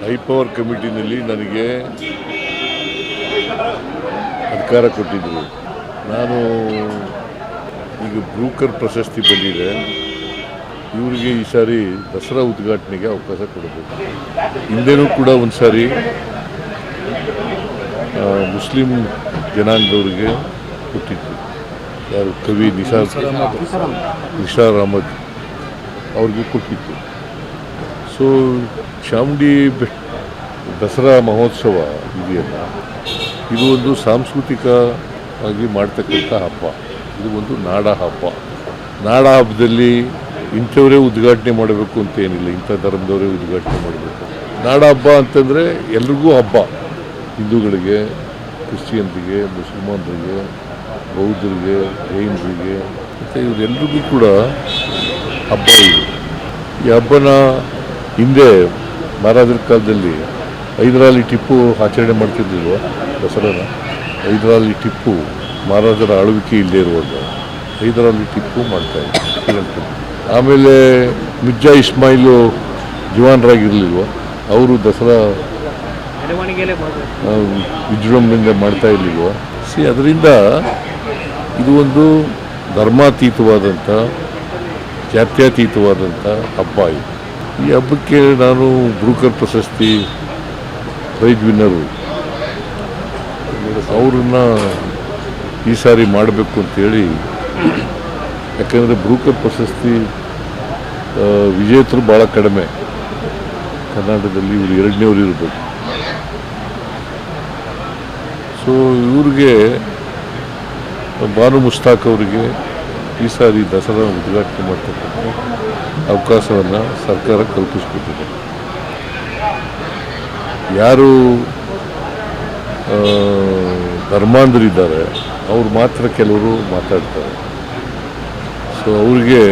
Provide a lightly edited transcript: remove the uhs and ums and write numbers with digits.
High power ಕಮಿಟಿನಲ್ಲಿ ನನಗೆ ಅಧಿಕಾರ ಕೊಟ್ಟಿದ್ದರು. ನಾನು ಈಗ ಬ್ರೂಕರ್ ಪ್ರಶಸ್ತಿ ಬಂದಿದೆ, ಇವರಿಗೆ ಈ ಸಾರಿ ದಸರಾ ಉದ್ಘಾಟನೆಗೆ ಅವಕಾಶ ಕೊಡಬೇಕು. ಹಿಂದೆನೂ ಕೂಡ ಒಂದು ಸಾರಿ ಮುಸ್ಲಿಂ ಜನಾಂಗದವರಿಗೆ ಕೊಟ್ಟಿತ್ತು. ಯಾರು ಕವಿ ನಿಸಾರ್ ಅಹಮದ್ ಅವ್ರಿಗೆ ಕೊಟ್ಟಿತ್ತು. ಸೊ ಚಾಮುಂಡಿ ದಸರಾ ಮಹೋತ್ಸವ ಇದೆಯಲ್ಲ, ಇದು ಒಂದು ಸಾಂಸ್ಕೃತಿಕವಾಗಿ ಮಾಡ್ತಕ್ಕಂಥ ಹಬ್ಬ. ಇದು ಒಂದು ನಾಡ ಹಬ್ಬ. ನಾಡ ಹಬ್ಬದಲ್ಲಿ ಇಂಥವರೇ ಉದ್ಘಾಟನೆ ಮಾಡಬೇಕು ಅಂತ ಏನಿಲ್ಲ, ಇಂಥ ಧರ್ಮದವರೇ ಉದ್ಘಾಟನೆ ಮಾಡಬೇಕು. ನಾಡ ಹಬ್ಬ ಅಂತಂದರೆ ಎಲ್ರಿಗೂ ಹಬ್ಬ. ಹಿಂದೂಗಳಿಗೆ, ಕ್ರಿಶ್ಚಿಯನ್ರಿಗೆ, ಮುಸಲ್ಮಾನರಿಗೆ, ಬೌದ್ಧರಿಗೆ, ಜೈನರಿಗೆ ಮತ್ತು ಇವರೆಲ್ಲರಿಗೂ ಕೂಡ ಹಬ್ಬ ಇದು. ಈ ಹಬ್ಬನ ಹಿಂದೆ ಮಹಾರಾಜರ ಕಾಲದಲ್ಲಿ ಹೈದರಾಲಿ ಟಿಪ್ಪು ಆಚರಣೆ ಮಾಡ್ತಿದ್ದಿಲ್ವ ದಸರಾನ. ಹೈದರಾಲಿ ಟಿಪ್ಪು ಮಹಾರಾಜರ ಆಳ್ವಿಕೆ ಇಲ್ಲದೆ ಇರುವಾಗ ಹೈದರಾಲಿ ಟಿಪ್ಪು ಮಾಡ್ತಾಯಿದ್ರು. ಆಮೇಲೆ ಮಿರ್ಜಾ ಇಸ್ಮಾಯಿಲು ಜವಾನರಾಗಿರಲಿಲ್ವ, ಅವರು ದಸರಾ ವಿಜೃಂಭಣೆಯಿಂದ ಮಾಡ್ತಾ ಇರಲಿಲ್ವ. ಅದರಿಂದ ಇದು ಒಂದು ಧರ್ಮಾತೀತವಾದಂಥ, ಜಾತ್ಯತೀತವಾದಂಥ ಹಬ್ಬ ಇದು. ಈ ಹಬ್ಬಕ್ಕೆ ನಾನು ಬ್ರೂಕರ್ ಪ್ರಶಸ್ತಿ ಪ್ರೈಜ್ ವಿನ್ನರು ಅವ್ರನ್ನ ಈ ಸಾರಿ ಮಾಡಬೇಕು ಅಂತೇಳಿ. ಯಾಕಂದರೆ ಬ್ರೂಕರ್ ಪ್ರಶಸ್ತಿ ವಿಜೇತರು ಭಾಳ ಕಡಿಮೆ ಕರ್ನಾಟಕದಲ್ಲಿ. ಇವರು ಎರಡನೇವರು ಇರಬೇಕು. ಸೊ ಇವ್ರಿಗೆ, ಬಾನು ಮುಸ್ತಾಕ್ ಅವರಿಗೆ ಈ ಸಾರಿ ದಸರಾ ಉದ್ಘಾಟನೆ ಮಾಡ್ತಕ್ಕಂಥ ಅವಕಾಶವನ್ನು ಸರ್ಕಾರ ಕಲ್ಪಿಸಿಕೊಟ್ಟಿದೆ. ಯಾರು ಧರ್ಮಾಂಧರಿದ್ದಾರೆ ಅವ್ರು ಮಾತ್ರ ಕೆಲವರು ಮಾತಾಡ್ತಾರೆ. ಸೊ ಅವ್ರಿಗೆ